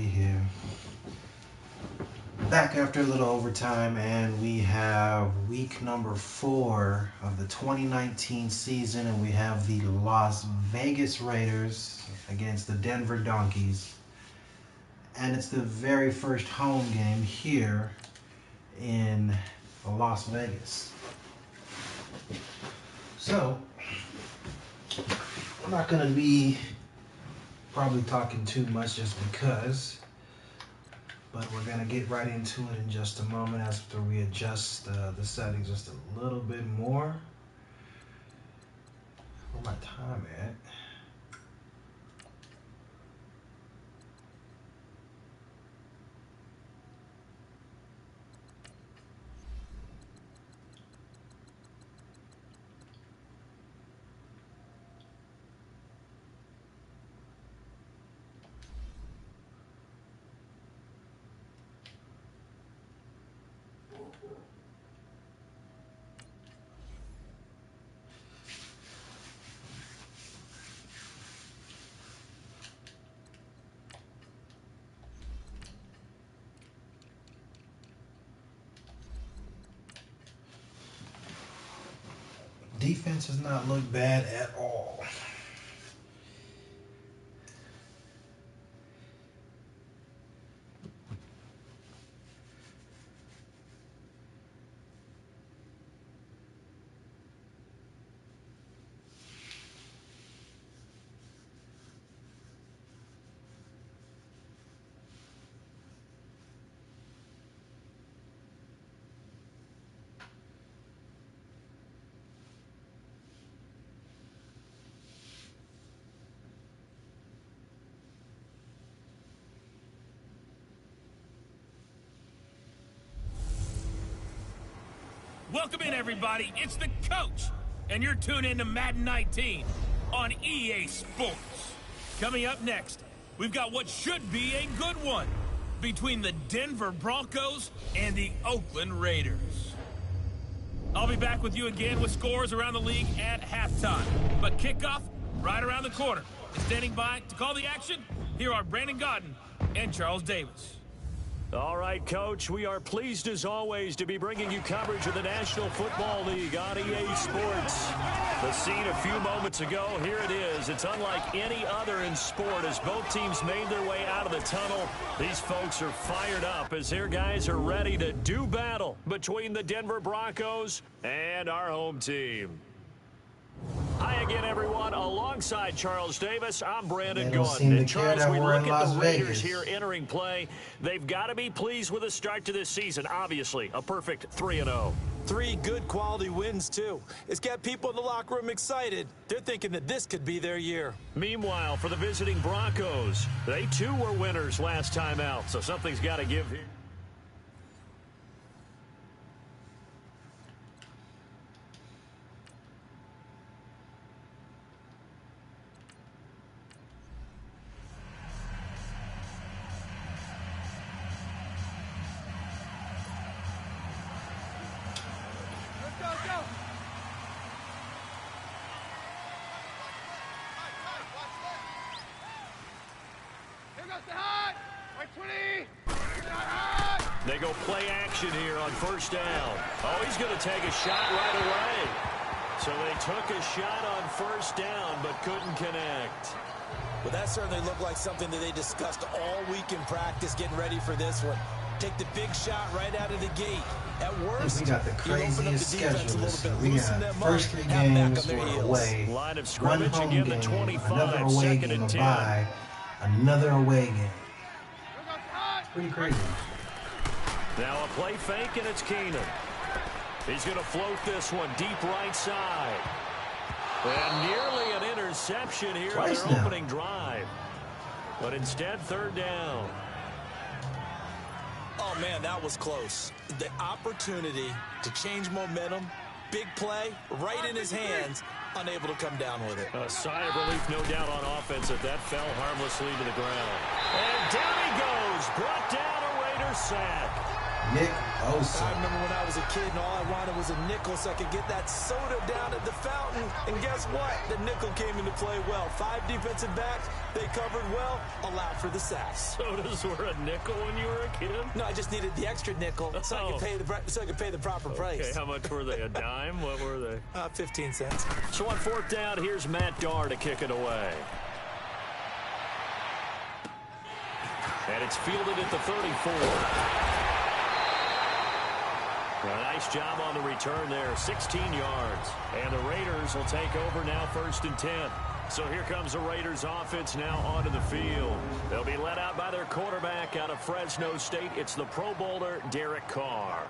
everybody here. Back after a little overtime, and we have week number 4 of the 2019 season, and we have the Las Vegas Raiders against the Denver Donkeys. And it's the very first home game here in Las Vegas. So, I'm not going to be probably talking too much just because, but we're going to get right into it in just a moment after we adjust the settings just a little bit more. Where's my time at? Defense does not look bad at all. Welcome in, everybody. It's the coach, and you're tuned in to Madden 19 on EA Sports. Coming up next, we've got what should be a good one between the Denver Broncos and the Oakland Raiders. I'll be back with you again with scores around the league at halftime, but kickoff right around the corner. And standing by to call the action, here are Brandon Godden and Charles Davis. All right, Coach, we are pleased as always to be bringing you coverage of the National Football League on EA Sports. The scene a few moments ago, here it is. It's unlike any other in sport as both teams made their way out of the tunnel. These folks are fired up as their guys are ready to do battle between the Denver Broncos and our home team. Hi again, everyone. Alongside Charles Davis, I'm Brandon Gordon. And Charles, we look at the Raiders here entering play. They've got to be pleased with the start to this season. Obviously, a perfect 3-0. 3 good quality wins, too. It's got people in the locker room excited. They're thinking that this could be their year. Meanwhile, for the visiting Broncos, they too were winners last time out, so something's got to give here. They go play action here on first down. Oh, he's going to take a shot right away. So they took a shot on first down but couldn't connect. Well, that certainly looked like something that they discussed all week in practice, getting ready for this one. Take the big shot right out of the gate. At worst, we got the craziest schedule this year. We got first 3 games games were away, Line of 1 scrimmage home again, game, the 25, another away second game, and a 10. bye, another away game. It's pretty crazy. Now a play fake, and it's Keenan. He's going to float this one deep right side. And nearly an interception here in their opening drive. But instead, 3rd down. Oh, man, that was close. The opportunity to change momentum, big play, right in his hands, unable to come down with it. A sigh of relief, no doubt, on offense that fell harmlessly to the ground. And down he goes, brought down a Raider sack. Nick Bosa. I remember when I was a kid and all I wanted was a nickel so I could get that soda down at the fountain. And guess what? The nickel came into play well. 5 defensive backs, they covered well, allowed for the sacks. Sodas were a nickel when you were a kid? No, I just needed the extra nickel so I could pay the proper price. Okay, how much were they? A dime? What were they? 15 cents. So on 4th down, here's Matt Darr to kick it away. And it's fielded at the 34. A nice job on the return there, 16 yards. And the Raiders will take over now 1st and 10. So here comes the Raiders offense now onto the field. They'll be led out by their quarterback out of Fresno State. It's the Pro Bowler, Derek Carr.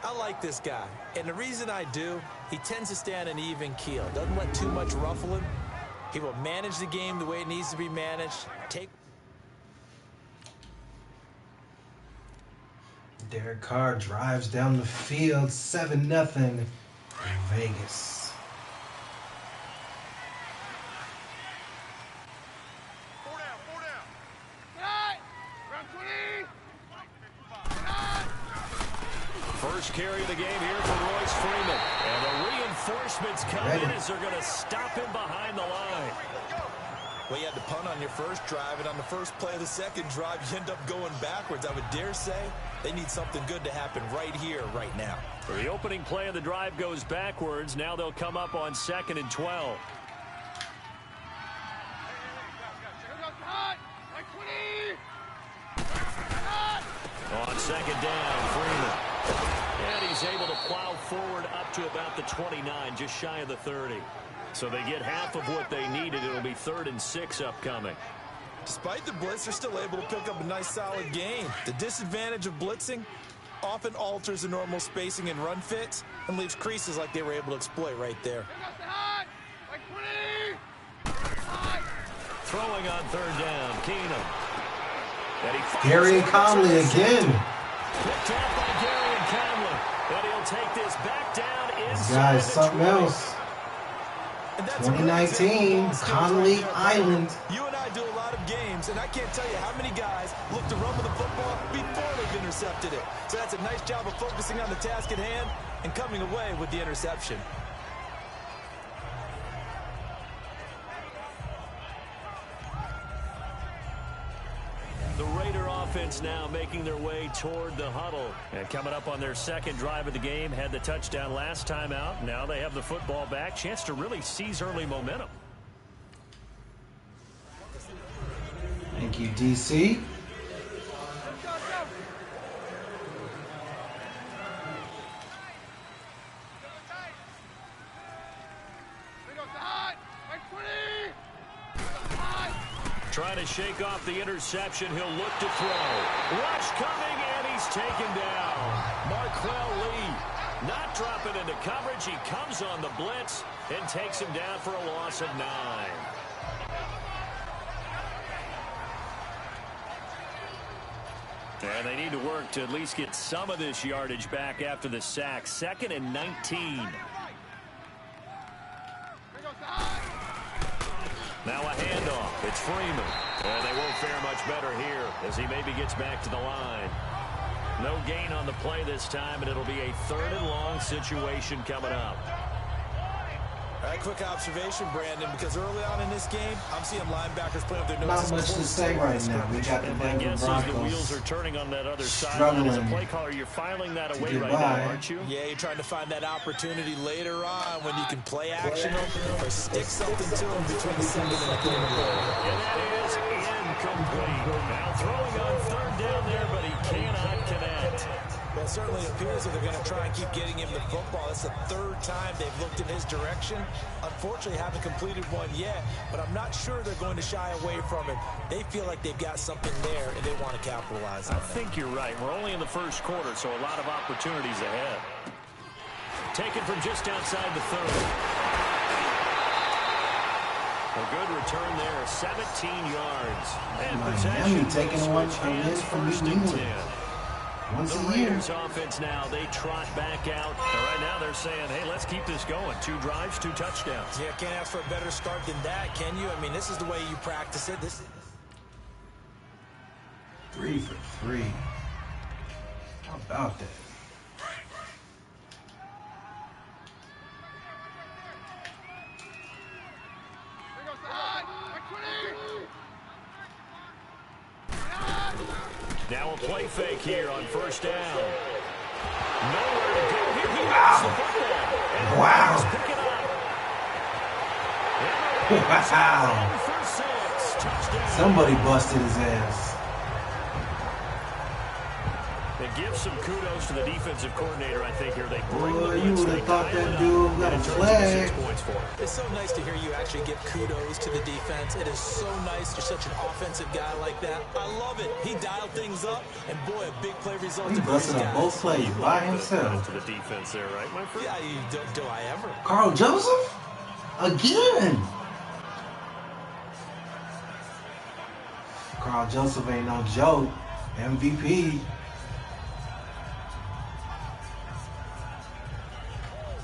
I like this guy. And the reason I do, he tends to stay on an even keel. Doesn't let too much ruffle him. He will manage the game the way it needs to be managed. Derek Carr drives down the field, 7-0 Vegas. First carry of the game here for Royce Freeman. And the reinforcements come in as they're going to stop him behind the line. Well, you had to punt on your first drive, and on the first play of the second drive, you end up going backwards. I would dare say they need something good to happen right here, right now. For the opening play of the drive goes backwards. Now they'll come up on 2nd and 12. On 2nd down, Freeman. And he's able to plow forward up to about the 29, just shy of the 30. So they get half of what they needed. It'll be 3rd and 6 upcoming. Despite the blitz, they're still able to pick up a nice, solid gain. The disadvantage of blitzing often alters the normal spacing and run fits and leaves creases like they were able to exploit right there. Throwing on 3rd down, Keenum. Gary Conley again. Picked up by Gary Conley. And he'll take this back down inside. This guy's something else. 2019, Conley Island. You and I do a lot of games, and I can't tell you how many guys look to run with the football before they've intercepted it. So that's a nice job of focusing on the task at hand and coming away with the interception. The Raider offense now making their way toward the huddle. And coming up on their 2nd drive of the game, had the touchdown last time out. Now they have the football back. Chance to really seize early momentum. Thank you, DC. Trying to shake off the interception. He'll look to throw. Rush coming, and he's taken down. Marquell Lee not dropping into coverage. He comes on the blitz and takes him down for a loss of 9. And they need to work to at least get some of this yardage back after the sack. 2nd and 19. Now a handoff. It's Freeman. And they won't fare much better here as he maybe gets back to the line. No gain on the play this time, and it'll be a 3rd and long situation coming up. All right, quick observation, Brandon, because early on in this game, I'm seeing linebackers playing up their noses. Not much to say right now. We got the Denver Broncos. The wheels are turning on that other side. As a play caller, you're filing that away right now, aren't you? Yeah, you're trying to find that opportunity later on when you can play action or stick something to them between the 2nd and the 3rd. And that is incomplete. Now throwing on 3rd down there, but he cannot connect. Well, it certainly appears that they're going to try and keep getting him the football. It's the 3rd time they've looked in his direction. Unfortunately, haven't completed one yet, but I'm not sure they're going to shy away from it. They feel like they've got something there, and they want to capitalize on it. I think you're right. We're only in the 1st quarter, so a lot of opportunities ahead. Taken from just outside the 3rd. A good return there, 17 yards. And Miami taking one from New England. Once the a year. Raiders offense now, they trot back out. And right now they're saying, hey, let's keep this going. 2 drives, 2 touchdowns. Yeah, can't ask for a better start than that, can you? I mean, this is the way you practice it. 3 for 3. How about that? Now a play fake here on first down. Nowhere to go here. He Wow. the football. And Wow. pick it up. Wow. For 6. Touchdown. Somebody busted his ass. And give some kudos to the defensive coordinator, I think, here. They bring Boy, the you would have thought that dude got a flag. It's so nice to hear you actually give kudos to the defense. It is so nice. You're such an offensive guy like that. I love it. He dialed things up, and boy, a big play resulted. He busted up both plays by himself. To the defense there, right, my friend? Yeah, do I ever? Carl Joseph? Again. Carl Joseph ain't no joke. MVP.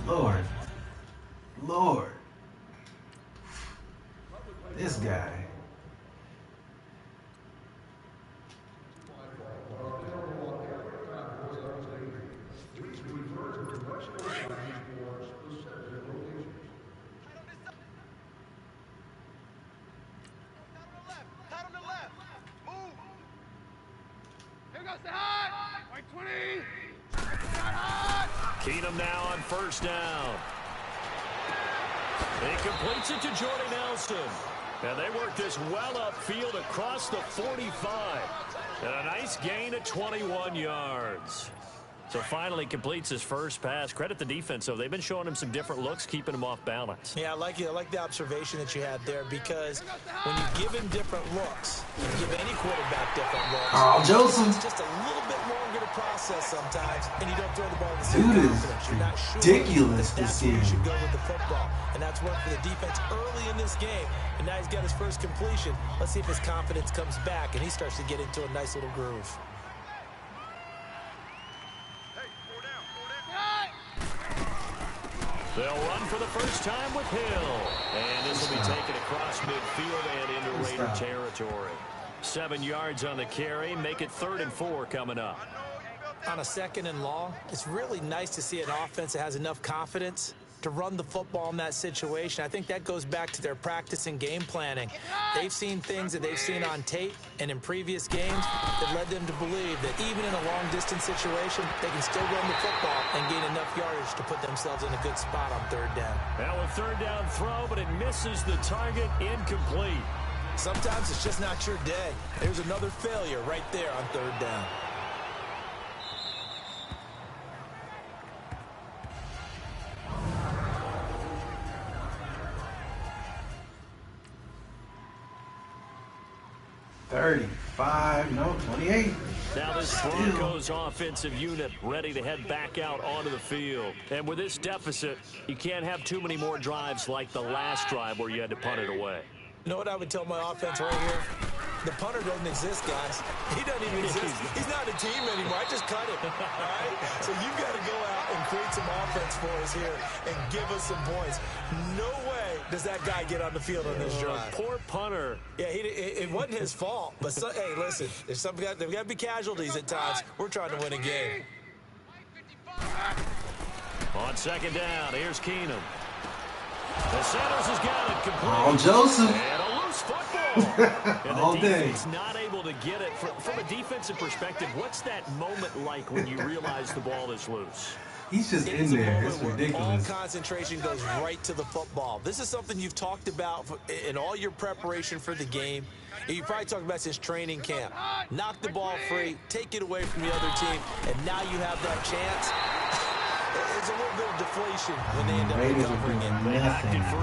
Lord. Lord. This guy. Keenum now on first down. He completes it to Jordy Nelson. And they work this well upfield across the 45. And a nice gain of 21 yards. So finally completes his first pass. Credit the defense, though. They've been showing him some different looks, keeping him off balance. Yeah, I like the observation that you had there, because when you give him different looks, you give any quarterback different looks. Carl Joseph. It's just a little bit longer to process sometimes, and you don't throw the ball in the Dude same is confidence. You're not sure ridiculous that this that's where you year. should go with the football, and that's worked for the defense early in this game. And now he's got his first completion. Let's see if his confidence comes back, and he starts to get into a nice little groove. They'll run for the first time with Hill. And this will be taken across midfield and into Raider territory. 7 yards on the carry. Make it 3rd and 4 coming up. On a 2nd and long, it's really nice to see an offense that has enough confidence to run the football in that situation. I think that goes back to their practice and game planning. They've seen things that they've seen on tape and in previous games that led them to believe that even in a long-distance situation, they can still run the football and gain enough yardage to put themselves in a good spot on 3rd down. Now a 3rd down throw, but it misses the target. Incomplete. Sometimes it's just not your day. There's another failure right there on 3rd down. No, 28. Now this Broncos offensive unit ready to head back out onto the field. And with this deficit, you can't have too many more drives like the last drive where you had to punt it away. You know what I would tell my offense right here? The punter doesn't exist, guys. He doesn't even exist. He's not a team anymore. I just cut him. All right? So you've got to go out and create some offense for us here and give us some points. No way does that guy get on the field on this drive. Poor punter. Yeah, it wasn't his fault. But, hey, listen, there's got to be casualties at times. We're trying to win a game. On 2nd down, here's Keenum. The Sanders has got it complete. Carl Joseph. And a loose football. And All the day. defense not able to get it. From a defensive perspective, what's that moment like when you realize the ball is loose? He's just in there. It's ridiculous. All concentration goes right to the football. This is something you've talked about in all your preparation for the game. You probably talked about since training camp. Knock the ball free, take it away from the other team, and now you have that chance. It's a little bit of deflation when they end up Raiders are recovering it.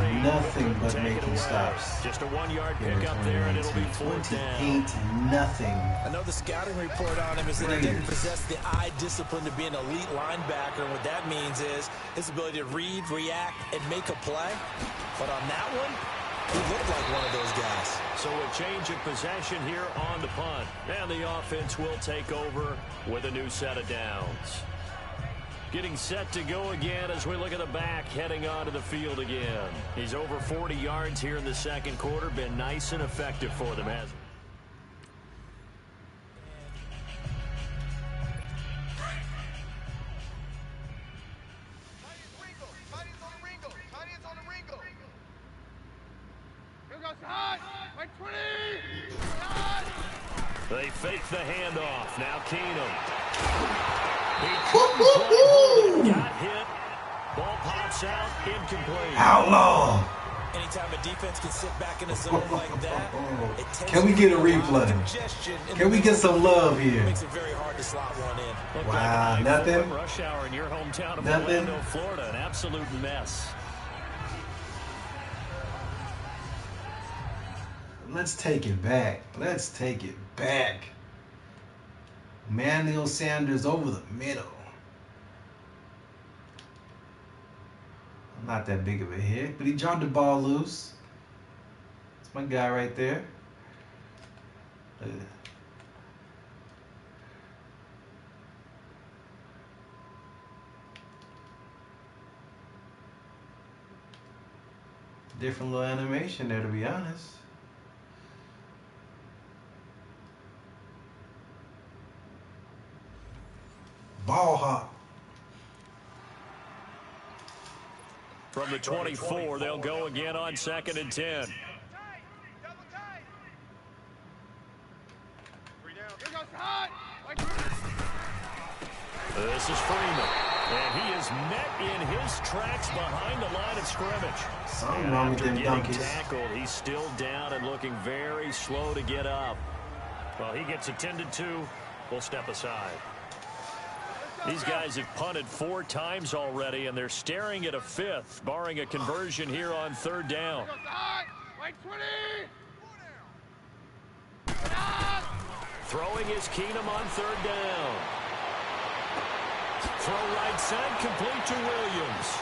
doing nothing but making stops. Just a 1-yard pickup there, and it'll be 4th down. 28-0. I know the scouting report on him is that he didn't possess the eye discipline to be an elite linebacker. And what that means is his ability to read, react, and make a play. But on that one, he looked like one of those guys. So a change of possession here on the punt. And the offense will take over with a new set of downs. Getting set to go again as we look at the back, heading onto the field again. He's over 40 yards here in the 2nd quarter. Been nice and effective for them, hasn't he? Fake the handoff. Now Keenum. He couldn't play. Got hit. Ball pops out. Incomplete. Outlaw. Anytime a defense can sit back in a zone like that, can we get a replay? Can we get some love here? It makes it very hard to slot one in. Wow, nothing. Rush hour in your hometown of Nothing. Orlando, Florida. An absolute mess. Let's take it back. Let's take it back. Manuel Sanders over the middle. Not that big of a hit, but he jogged the ball loose. That's my guy right there. Different little animation there, to be honest. Ball hop. From the 24, they'll go again on 2nd and 10. This is Freeman. And he is met in his tracks behind the line of scrimmage. Something wrong with them donkeys. Tackled, he's still down and looking very slow to get up. Well, he gets attended to. We'll step aside. These guys have punted 4 times already, and they're staring at a 5th, barring a conversion here on 3rd down. Throwing is Keenum on 3rd down. Throw right side, complete to Williams.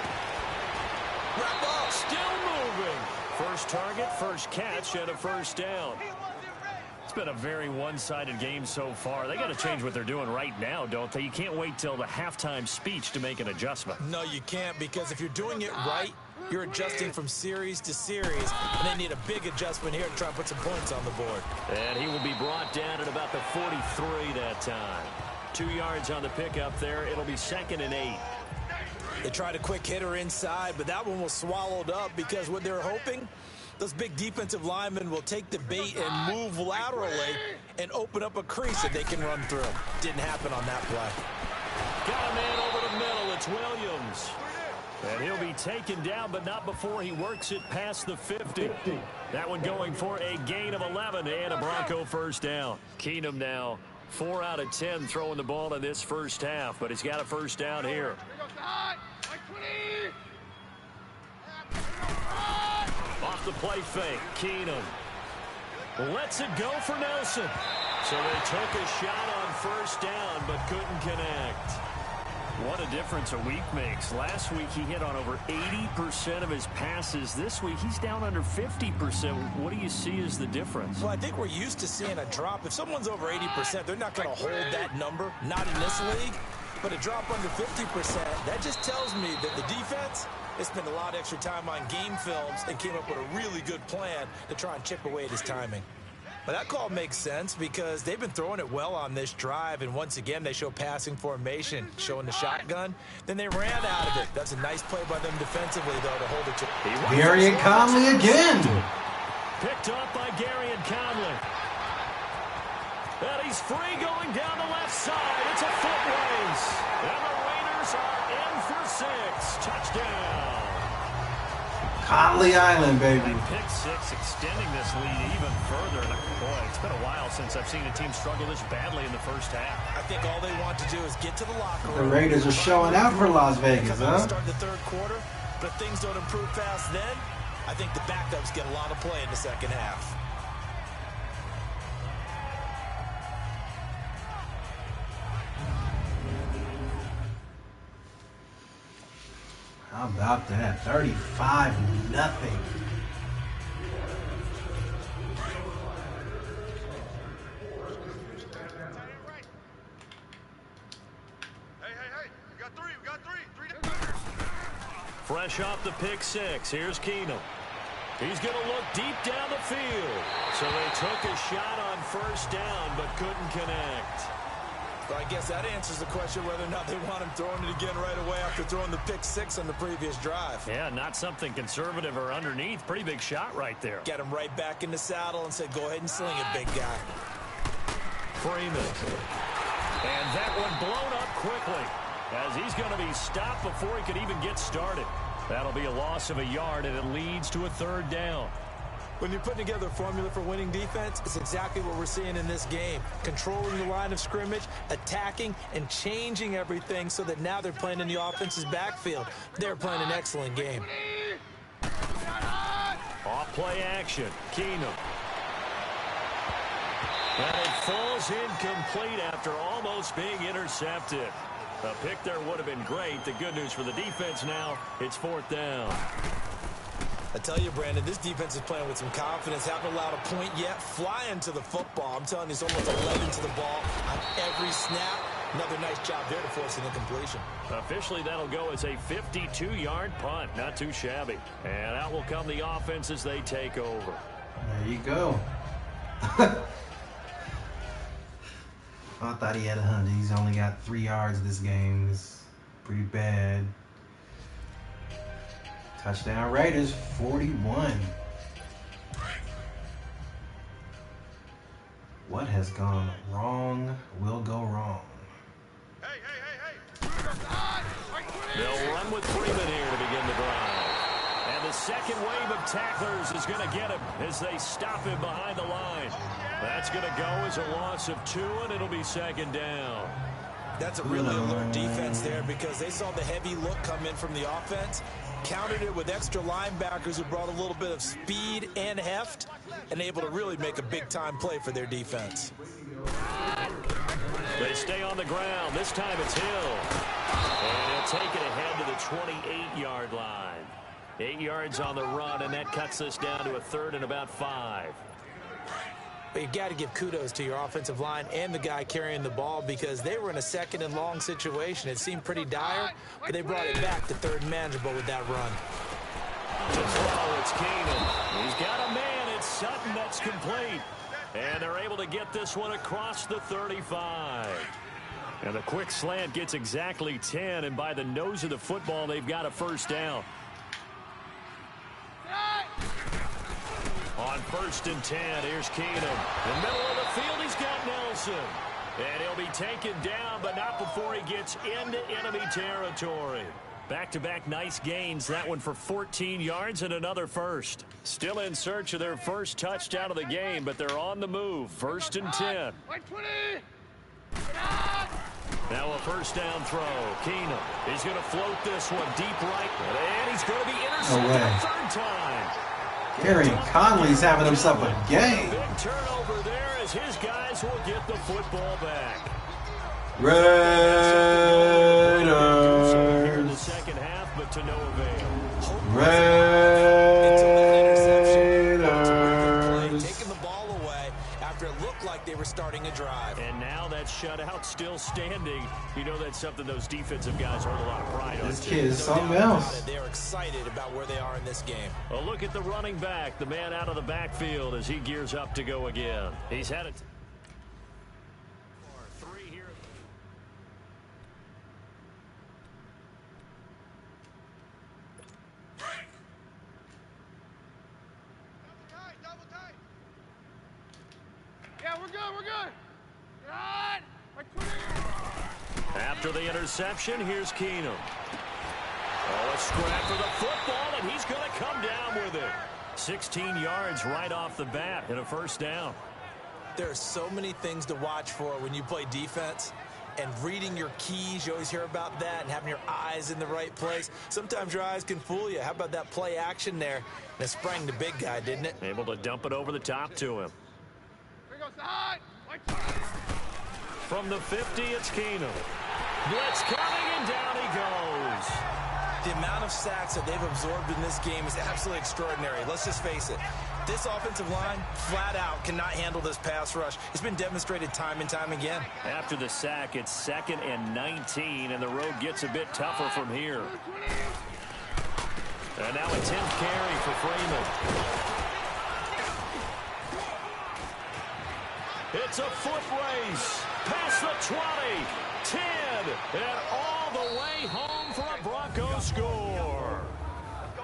Still moving. First target, first catch, and a 1st down. It's been a very one-sided game so far. They got to change what they're doing right now, don't they? You can't wait till the halftime speech to make an adjustment. No, you can't, because if you're doing it right, you're adjusting from series to series, and they need a big adjustment here to try and put some points on the board. And he will be brought down at about the 43 that time. 2 yards on the pickup there. It'll be 2nd and 8. They tried a quick hitter inside, but that one was swallowed up because what they're hoping, those big defensive linemen will take the bait and move laterally and open up a crease that they can run through. Didn't happen on that play. Got a man over the middle. It's Williams. And he'll be taken down, but not before he works it past the 50. That one going for a gain of 11 and a Bronco 1st down. Keenum now 4 out of 10 throwing the ball in this first half, but he's got a 1st down here. Off the play fake, Keenum lets it go for Nelson. So they took a shot on 1st down, but couldn't connect. What a difference a week makes. Last week he hit on over 80% of his passes. This week he's down under 50%. What do you see as the difference? Well, I think we're used to seeing a drop. If someone's over 80%, they're not going to hold that number. Not in this league. But a drop under 50%, that just tells me that the defense has spent a lot of extra time on game films and came up with a really good plan to try and chip away at his timing. But that call makes sense because they've been throwing it well on this drive, and once again they show passing formation, showing the shotgun. Then they ran out of it. That's a nice play by them defensively, though, to hold it to. Gary and Conley again. Picked up by Gary and Conley. And he's free going down the left side. It's a foot race. And the Raiders are in for 6. Touchdown. Conley Island, baby. Pick 6 extending this lead even further. Boy, it's been a while since I've seen a team struggle this badly in the first half. I think all they want to do is get to the locker room. The Raiders are showing out for Las Vegas, huh? Start the 3rd quarter, but if things don't improve fast then, I think the backups get a lot of play in the 2nd half. How about that? 35-0. Fresh off the pick 6, here's Keenum. He's going to look deep down the field. So they took a shot on 1st down, but couldn't connect. Well, I guess that answers the question whether or not they want him throwing it again right away after throwing the pick 6 on the previous drive. Yeah, not something conservative or underneath. Pretty big shot right there. Get him right back in the saddle and said, go ahead and sling it, big guy. Freeman. And that one blown up quickly, as he's going to be stopped before he could even get started. That'll be a loss of a yard, and it leads to a third down. When you're putting together a formula for winning defense, it's exactly what we're seeing in this game. Controlling the line of scrimmage, attacking, and changing everything so that now they're playing in the offense's backfield. They're playing an excellent game. Off-play action. Keenum. And it falls incomplete after almost being intercepted. A pick there would have been great. The good news for the defense now, it's fourth down. I tell you, Brandon, this defense is playing with some confidence. Haven't allowed a point yet. Flying to the football. I'm telling you, it's almost 11 to the ball on every snap. Another nice job there to force an incompletion. Officially, that'll go as a 52-yard punt. Not too shabby. And out will come the offense as they take over. There you go. I thought he had 100. He's only got 3 yards this game. It's pretty bad. Touchdown Raiders, 41. What has gone wrong will go wrong. They'll run with Freeman here to begin the drive. And the second wave of tacklers is going to get him as they stop him behind the line. That's going to go as a loss of 2, and it'll be second down. That's a really alert defense there because they saw the heavy look come in from the offense, countered it with extra linebackers who brought a little bit of speed and heft, and able to really make a big-time play for their defense. They stay on the ground. This time it's Hill. And he'll take it ahead to the 28-yard line. 8 yards on the run, and that cuts us down to a third and about 5. But you got to give kudos to your offensive line and the guy carrying the ball because they were in a second and long situation. It seemed pretty dire, but they brought it back to third and manageable with that run. To throw, it's Keenum. He's got a man. It's Sutton. That's complete. And they're able to get this one across the 35. And the quick slant gets exactly 10, and by the nose of the football, they've got a first down. On 1st and 10, here's Keenum. In the middle of the field, he's got Nelson. And he'll be taken down, but not before he gets into enemy territory. Back-to-back nice gains. That one for 14 yards and another first. Still in search of their first touchdown of the game, but they're on the move. 1st and 10. Now a first down throw. Keenum. He's going to float this one deep right. And he's going to be intercepted a third time. Gary Conley's having himself a game. Big turnover there as his guys will get the football back. Raiders. Here in the second half, but to no avail. Raiders. Taking the ball away after it looked like they were starting a drive. And now that shutout still standing. You know that's something those defensive guys hold a lot of pride on. This kid is something else. They're excited about where they are in this game. A look at the running back, the man out of the backfield as he gears up to go again. He's had it. 3 here. Double tight. Yeah, we're good, we're good. God! After the interception, here's Keenum. Oh, a scrap for the football, and he's going to come down with it. 16 yards right off the bat and a first down. There are so many things to watch for when you play defense. And reading your keys, you always hear about that, and having your eyes in the right place. Sometimes your eyes can fool you. How about that play action there? And it sprang the big guy, didn't it? Able to dump it over the top to him. Here goes side. From the 50, it's Keenum. Blitz coming, and down he goes. The amount of sacks that they've absorbed in this game is absolutely extraordinary. Let's just face it. This offensive line, flat out, cannot handle this pass rush. It's been demonstrated time and time again. After the sack, it's 2nd and 19, and the road gets a bit tougher from here. And now a 10th carry for Freeman. It's a foot race. Past the 20, 10, and all the way home for a Broncos score.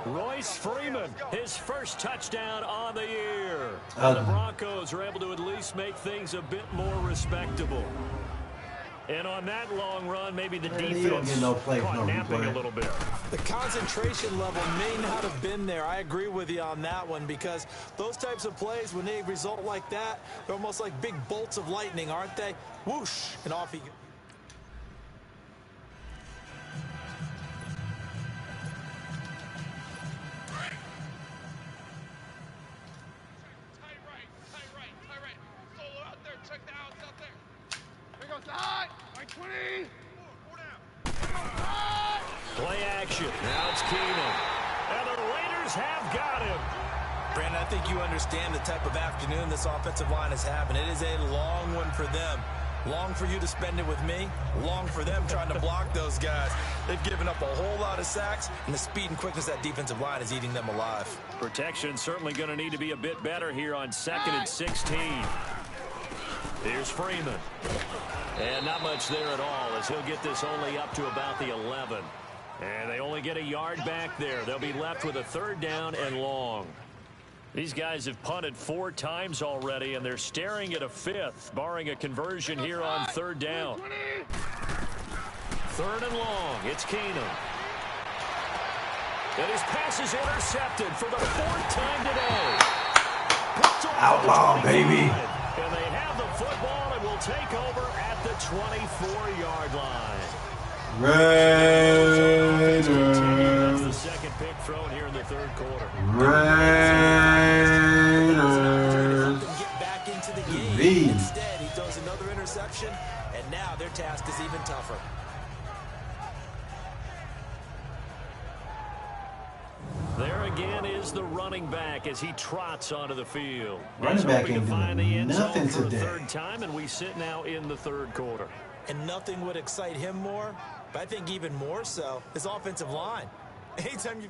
Royce Freeman, his first touchdown on the year. And Uh-oh. the Broncos are able to at least make things a bit more respectable. And on that long run, maybe the defense caught napping a little bit. The concentration level may not have been there. I agree with you on that one, because those types of plays, when they result like that, they're almost like big bolts of lightning, aren't they? Whoosh, and off he goes. Play action. Now it's Keenum. And the Raiders have got him. Brandon, I think you understand the type of afternoon this offensive line is having. It is a long one for them. Long for you to spend it with me. Long for them trying to block those guys. They've given up a whole lot of sacks, and the speed and quickness of that defensive line is eating them alive. Protection certainly going to need to be a bit better here on 2nd and 16. Here's Freeman. And not much there at all, as he'll get this only up to about the 11. And they only get a yard back there. They'll be left with a 3rd down and long. These guys have punted 4 times already, and they're staring at a 5th, barring a conversion here on 3rd down. 3rd and long. It's Keenum. And his pass is intercepted for the 4th time today. Outlaw, baby. And they have the football and will take over at the 24-yard line. Raiders. That's the 2nd pick thrown here in the 3rd quarter. Raiders. Get back into the game. V. Instead, he throws another interception, and now their task is even tougher. There again is the running back as he trots onto the field. Running back hoping ain't to find the doing end zone nothing for today. a 3rd time, and we sit now in the 3rd quarter. And nothing would excite him more, but I think even more so, his offensive line. Anytime you...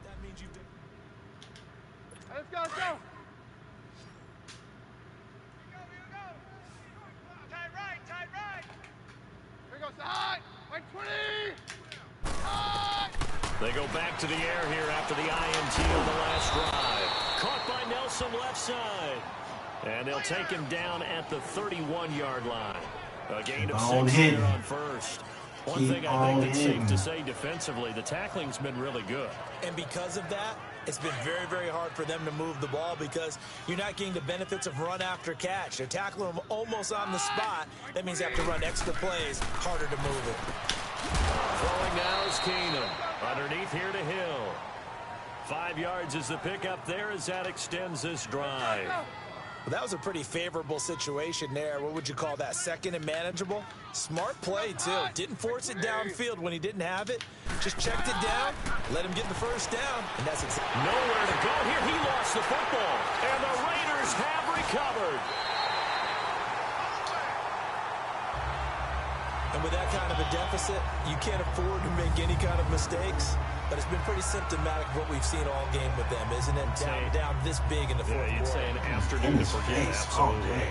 That means you've done... Let's go, let's go. Tight right, tight right. Here goes side. 20. Side. They go back to the air here after the INT on the last drive. Caught by Nelson left side. And they'll take him down at the 31-yard line. A gain of 6 here on 1st. One thing I think it's safe to say defensively, the tackling's been really good. And because of that, it's been very, very hard for them to move the ball, because you're not getting the benefits of run after catch. They're tackling them almost on the spot. That means they have to run extra plays, harder to move it. Throwing now is Keenum. Underneath here to Hill. 5 yards is the pickup there as that extends this drive. Well, that was a pretty favorable situation there. What would you call that? 2nd and manageable? Smart play, too. Didn't force it downfield when he didn't have it. Just checked it down, let him get the 1st down, and that's exactly... Nowhere to go here. He lost the football, and the Raiders have recovered. And with that kind of a deficit, you can't afford to make any kind of mistakes. But it's been pretty symptomatic of what we've seen all game with them, isn't it? Down this big in the 4th quarter. You'd say an afternoon to forget, absolutely.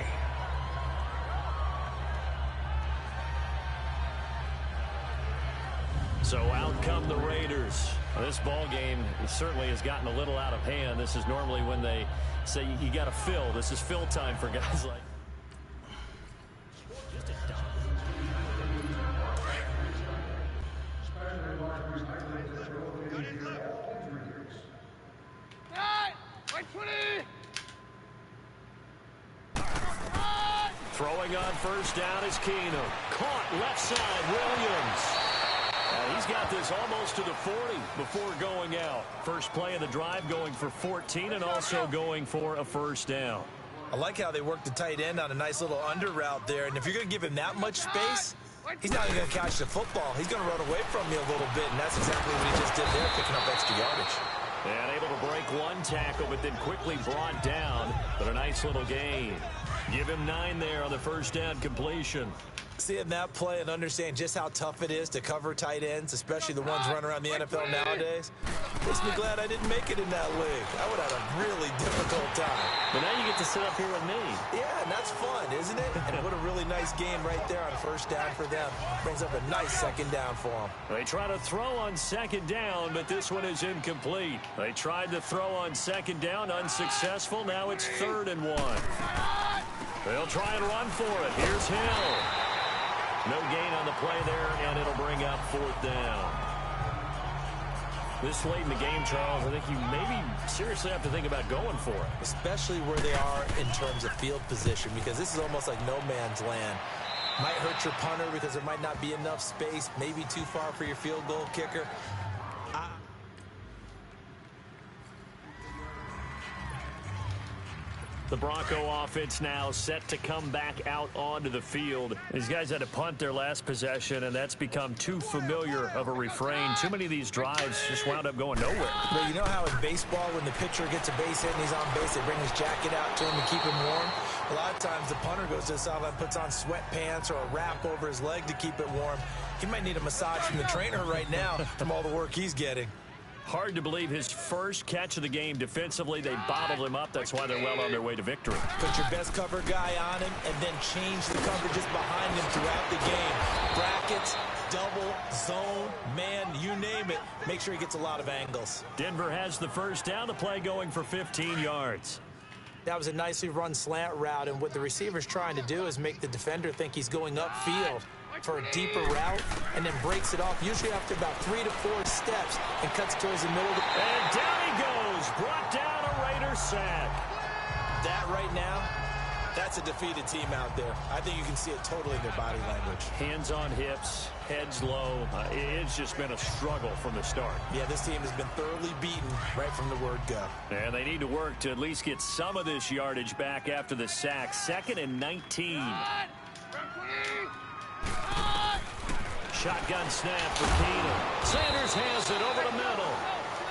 So out come the Raiders. Well, this ball game certainly has gotten a little out of hand. This is normally when they say you got to fill. This is fill time for guys like... Throwing on 1st down is Keenum. Caught left side, Williams. He's got this almost to the 40 before going out. First play of the drive going for 14 and also going for a 1st down. I like how they work the tight end on a nice little under route there. And if you're going to give him that much space, he's not even going to catch the football. He's going to run away from you a little bit, and that's exactly what he just did there, picking up extra yardage. And able to break 1 tackle, but then quickly brought down. But a nice little gain. Give him 9 there on the 1st down completion. Seeing that play and understand just how tough it is to cover tight ends, especially the ones running around the NFL nowadays, makes me glad I didn't make it in that league. I would have had a really difficult time. But now you get to sit up here with me. Yeah, and that's fun, isn't it? And what a really nice game right there on first down for them. Brings up a nice second down for them. They try to throw on second down, but this one is incomplete. They tried to throw on second down, unsuccessful. Now it's 3rd and 1. They'll try and run for it. Here's Hill. No gain on the play there, and it'll bring up 4th down. This late in the game, Charles, I think you maybe seriously have to think about going for it. Especially where they are in terms of field position, because this is almost like no man's land. Might hurt your punter because there might not be enough space, maybe too far for your field goal kicker. The Bronco offense now set to come back out onto the field. These guys had to punt their last possession, and that's become too familiar of a refrain. Too many of these drives just wound up going nowhere. But you know how in baseball, when the pitcher gets a base hit and he's on base, they bring his jacket out to him to keep him warm? A lot of times the punter goes to the sideline, puts on sweatpants or a wrap over his leg to keep it warm. He might need a massage from the trainer right now from all the work he's getting. Hard to believe his first catch of the game defensively. They bottled him up. That's why they're well on their way to victory. Put your best cover guy on him and then change the coverages behind him throughout the game. Brackets, double, zone, man, you name it. Make sure he gets a lot of angles. Denver has the first down. The play going for 15 yards. That was a nicely run slant route, and what the receiver's trying to do is make the defender think he's going upfield for a deeper route, and then breaks it off, usually after about 3 to 4 steps, and cuts towards the middle. And down he goes, brought down a Raider sack. That right now, that's a defeated team out there. I think you can see it totally in their body language. Hands on hips, heads low. It's just been a struggle from the start. Yeah, this team has been thoroughly beaten right from the word go. And they need to work to at least get some of this yardage back after the sack. 2nd and 19. Shotgun snap for Keenum. Sanders has it over the middle.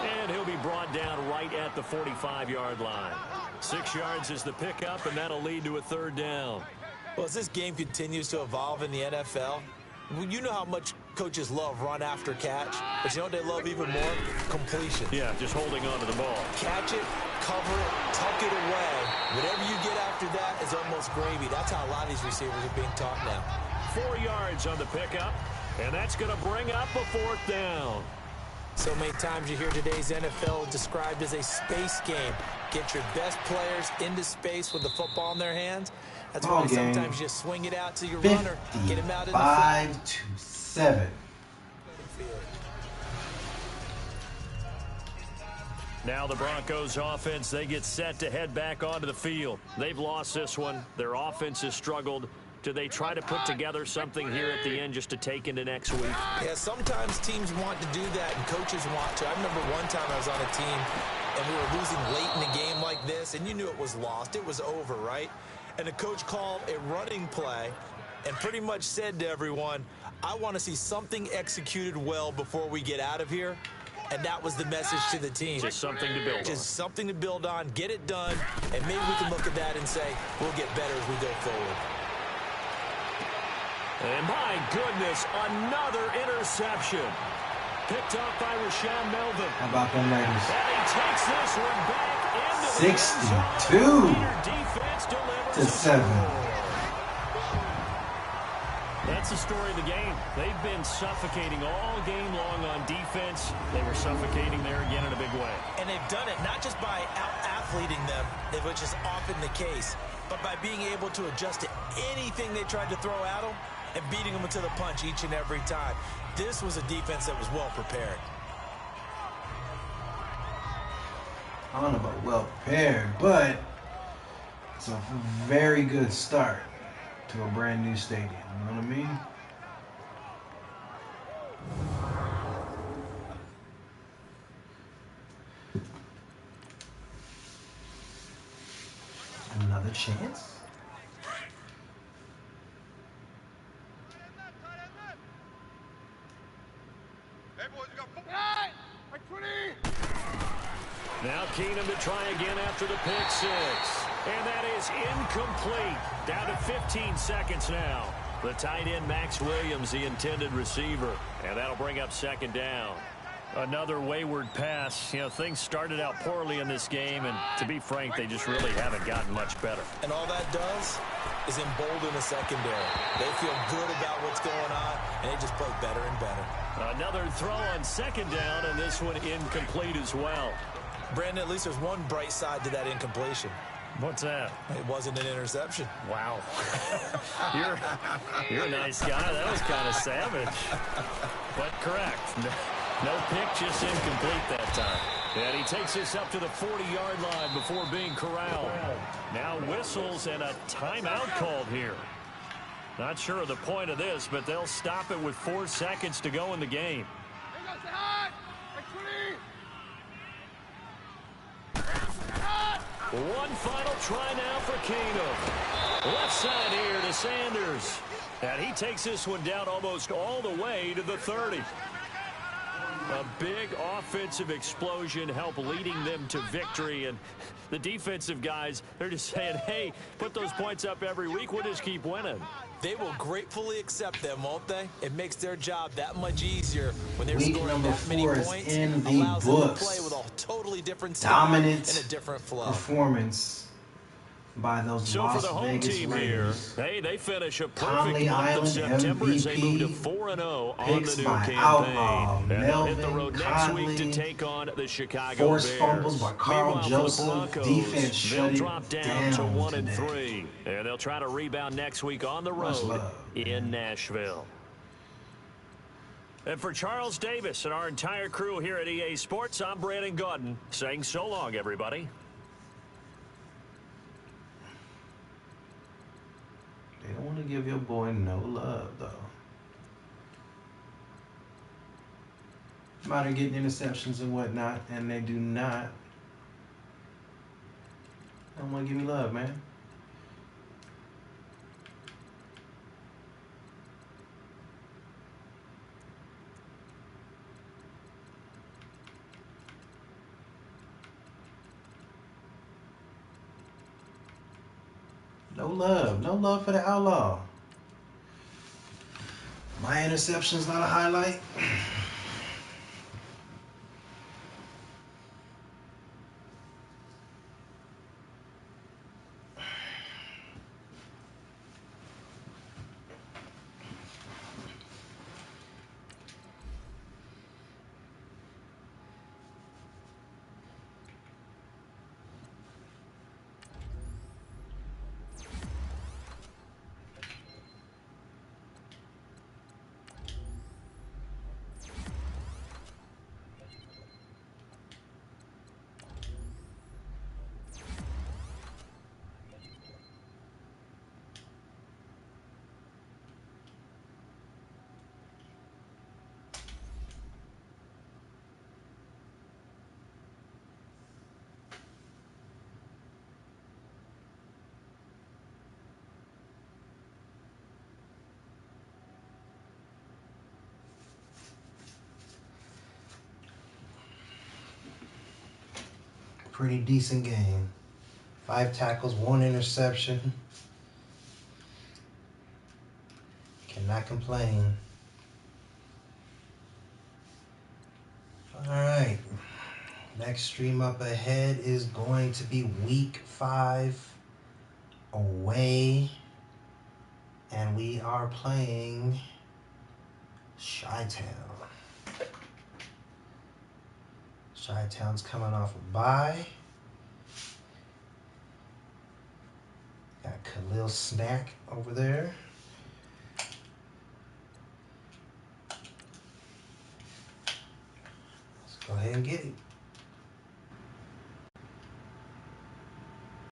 And he'll be brought down right at the 45-yard line. 6 yards is the pickup, and that'll lead to a 3rd down. Well, as this game continues to evolve in the NFL, you know how much coaches love run after catch, but you know what they love even more? Completion. Yeah, just holding on to the ball. Catch it, cover it, tuck it away. Whatever you get after that is almost gravy. That's how a lot of these receivers are being taught now. 4 yards on the pickup, and that's going to bring up a 4th down. So many times you hear today's NFL described as a space game. Get your best players into space with the football in their hands. That's why sometimes you swing it out to your runner, get him out in the field. 5-7. Now the Broncos offense, they get set to head back onto the field. They've lost this one. Their offense has struggled. Do they try to put together something here at the end just to take into next week? Yeah, sometimes teams want to do that and coaches want to. I remember one time I was on a team and we were losing late in a game like this, and you knew it was lost. It was over, right? And the coach called a running play and pretty much said to everyone, I want to see something executed well before we get out of here. And that was the message to the team. Just something to build on. Just something to build on, get it done, and maybe we can look at that and say, we'll get better as we go forward. And my goodness, another interception. Picked off by Rashaan Melvin. How about them Raiders? And he takes this one back into the 62 to 7. That's the story of the game. They've been suffocating all game long on defense. They were suffocating there again in a big way. And they've done it not just by out-athleting them, which is often the case, but by being able to adjust to anything they tried to throw at them and beating them to the punch each and every time. This was a defense that was well prepared. I don't know about well prepared, but it's a very good start to a brand new stadium. You know what I mean? Another chance? Hey, boys, we got football. Like 20. Now Keenum to try again after the pick six. And that is incomplete. Down to 15 seconds now. The tight end, Max Williams, the intended receiver. And that'll bring up second down. Another wayward pass. You know, things started out poorly in this game, and to be frank, they just really haven't gotten much better. And all that does is embolden the secondary. They feel good about what's going on, and they just play better and better. Another throw on second down, and this one incomplete as well. Brandon, at least there's one bright side to that incompletion. What's that? It wasn't an interception. Wow. You're a nice guy. That was kind of savage. But correct. No pick, just incomplete that time. And he takes this up to the 40-yard line before being corralled. Now whistles and a timeout called here. Not sure of the point of this, but they'll stop it with 4 seconds to go in the game. One final try now for Kano. Left side here to Sanders. And he takes this one down almost all the way to the 30. A big offensive explosion helped leading them to victory. And the defensive guys, they're just saying, hey, put those points up every week. We'll just keep winning. They will gratefully accept them, won't they? It makes their job that much easier when they're Week scoring number that many 4 points. is in the Allows them to books. play with a totally different Dominant style and a different flow. performance by those So Las for the home Vegas team Raiders. here, hey, they finish a Conley perfect month of Island September as they move to MVP, 4-0 on picks the new by campaign. Outlaw, And they'll hit the Melvin, road next Conley, week to take on the Chicago forced Bears. fumbles by Carl Meanwhile, Joseph. for the Broncos, Defense they'll shut it drop down down to 1 today. and 3, and they'll try to rebound next week on the Much road love, in Nashville. And for Charles Davis and our entire crew here at EA Sports, I'm Brandon Gaudin saying so long, everybody. They don't want to give your boy no love, though. Matter getting interceptions and whatnot, and they do not. They don't want to give me love, man. No love. No love for the Outlaw. My interception's not a highlight. Pretty decent game. 5 tackles, 1 interception. Cannot complain. All right. Next stream up ahead is going to be week 5 away. And we are playing Chi-Town. Chi-Town's coming off a bye. Got Khalil Snack over there. Let's go ahead and get it.